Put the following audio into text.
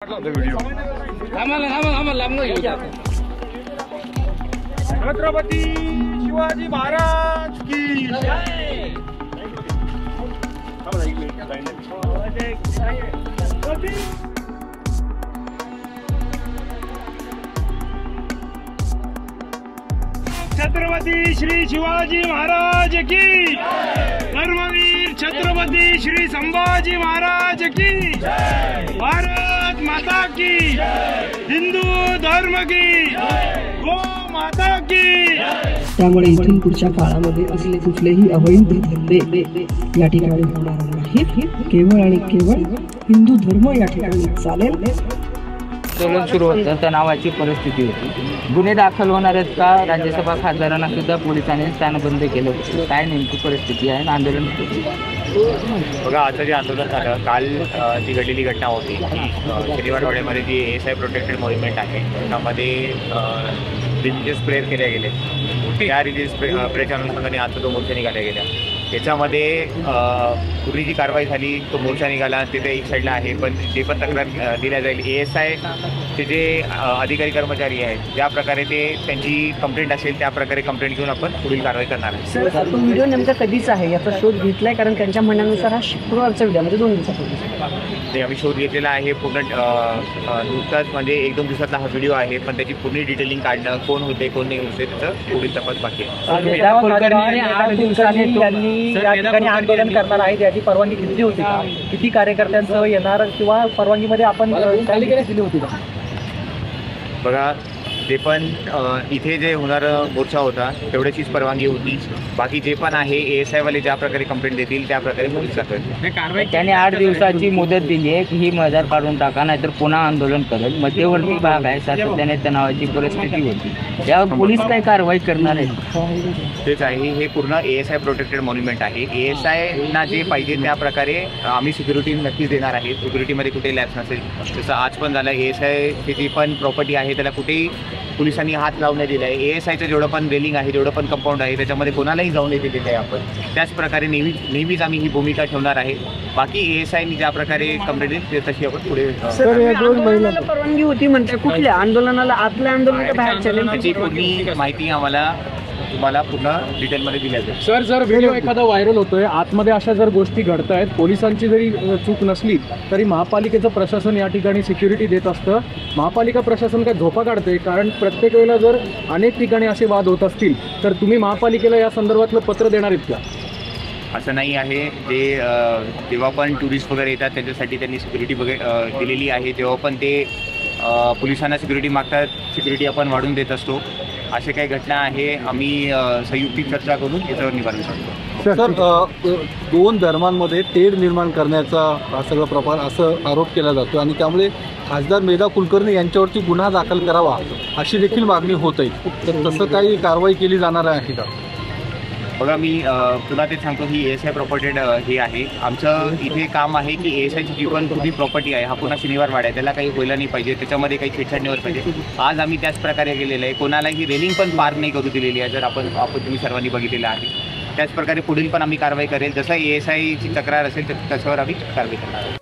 छत्रपती शिवाजी महाराज की जय। छत्रपती श्री शिवाजी महाराज की, धर्मवीर छत्रपती श्री संभाजी महाराज की, भारत माता की, हिंदू धर्म की, गो माता की। त्यामुळे इथून पुढच्या काळामध्ये असले कुठलेही अवैध धंदे या ठिकाणी होणार नाहीत। केवळ आणि केवळ हिंदू धर्म या ठिकाणी चालेल। आंदोलन सुरू होतं तणावाची परिस्थिती होती। गुन्हे दाखल होणार आहेत का? राज्यसभा खासदारांना सुद्धा पोलिसांनी स्थानबंद केलं होतं। काय नेमकी परिस्थिती आहे? आंदोलन बघा, आता जे आंदोलन झालं काल, जी घडलेली घटना होती शनिवारवाड्यामध्ये जी ASI प्रोटेक्टेड मोव्हमेंट आहे त्यामध्ये रिलिजियस प्रेयर केल्या गेले। त्या रिलिजियस प्रेयरच्या अनुषंगाने आज तो मोर्चा निघाल्या गेल्या। त्याच्यामध्ये पूर्वी जी कारवाई झाली तो मोर्चा निघाला तिथे एक साईडला आहे, पण जे पण तक्रार दिल्या जाईल ASI चे जे अधिकारी कर्मचारी आहेत ज्या प्रकारे ते त्यांची कंप्लेंट असेल त्या प्रकारे कंप्लेंट घेऊन आपण पुढील कारवाई करणार आहे। सर, तो व्हिडिओ नेमका कधीच आहे याचा शोध घेतलाय? कारण त्यांच्या म्हणण्यानुसार हा शुक्रवारचा व्हिडिओ म्हणजे 2 दिवसापूर्वी ते आम्ही शोध घेतलेला आहे। पूर्ण नुकताच म्हणजे 1-2 दिवसातला हा व्हिडिओ आहे, पण त्याची पूर्ण डिटेलिंग काढणं, कोण होते कोण नाही होते त्याचं पुढील तपास बाकी आहे। या ठिकाणी आंदोलन करणार आहेत याची परवानगी घेतली होती का? किती कार्यकर्त्यांसह येणार किंवा परवानगीमध्ये आपण दिली होती का? बघा, जे पण इथे जे होणारं मोर्चा होता तेवढ्याचीच परवानगी होती। बाकी जे पण आहे ASI वाले ज्या प्रकारे कंप्लेंट देतील त्या प्रकारे पोलीस कारवाई। त्याने 8 दिवसाची मुदत दिली आहे की ही मैदान काढून टाका नाहीतर पुन्हा आंदोलन करेल। मध्यवर्ती भाग आहे, सातत्याने तणावाची परिस्थिती होती, यावर पोलीस काय कारवाई करणार आहेत? तेच आहे, हे पूर्ण ASI प्रोटेक्टेड मॉन्युमेंट आहे। ASI ना जे पाहिजे त्या प्रकारे आम्ही सिक्युरिटी नक्कीच देणार आहे। सिक्युरिटीमध्ये कुठेही लॅप्स नसेल, जसं आज पण झालं। ASI ची पण प्रॉपर्टी आहे त्याला कुठेही पोलिसांनी हात लावण्यात दिला आहे। ASIचं जेवढं पण रेलिंग आहे, जेवढं पण कंपाऊंड आहे त्याच्यामध्ये कोणालाही जाऊन येते तिथे आपण त्याच प्रकारे नेहमीच आम्ही ही भूमिका ठेवणार आहे। बाकी ASIनी ज्या प्रकारे कंप्लेंट दिली तशी आपण पुढे परवानगी होती म्हणते। कुठल्या आंदोलनाला? आतल्या आंदोलन त्याची पूर्ण माहिती आम्हाला तुम्हाला पूर्ण डिटेलमध्ये दिल्या जाईल। सर, जर व्हिडिओ एखादा व्हायरल होतोय, आतमध्ये अशा जर गोष्टी घडत आहेत, पोलिसांची जरी चूक नसली तरी महापालिकेचं प्रशासन या ठिकाणी सिक्युरिटी देत असतं। महापालिका प्रशासन काय झोपा काढते? कारण प्रत्येक वेळेला जर अनेक ठिकाणी असे वाद होत असतील तर तुम्ही महापालिकेला या संदर्भातलं पत्र देणार आहेत का? असं नाही आहे। ते जेव्हा पण टुरिस्ट वगैरे येतात त्याच्यासाठी त्यांनी सिक्युरिटी वगैरे दिलेली आहे, तेव्हा पण ते पोलिसांना सिक्युरिटी मागतात, सिक्युरिटी आपण वाढवून देत असतो। असे काही घटना आहे, आम्ही संयुक्तिक चर्चा करून याच्यावर निवारण करतो। सर, 2 धर्मांमध्ये तेढ निर्माण करण्याचा हा सगळा प्रकार असं आरोप केला जातो आणि त्यामुळे खासदार मेधा कुलकर्णी यांच्यावरती गुन्हा दाखल करावा अशी देखील मागणी होत आहे। तर तसं काही कारवाई केली जाणार आहे का? बघा, मी पुन्हा ते सांगतो ही ASI प्रॉपर्टेड हे आहे। आमचं इथे काम आहे की ASIची जी पण पूर्ण प्रॉपर्टी आहे, हा पुन्हा शनिवार वाडा आहे, त्याला काही व्हायला नाही पाहिजे, त्याच्यामध्ये काही छेडछाड नाही व्हायला पाहिजे। आज आम्ही त्याच प्रकारे गेलेलं आहे, कोणालाही रेलिंग पण पार नाही करू दिलेली आहे, जर आपण तुम्ही सर्वांनी बघितलेलं आहे। त्याच प्रकारे पुढील पण आम्ही कारवाई करेल, जसं ASIची तक्रार असेल त्याच्यावर आम्ही कारवाई करणार आहोत।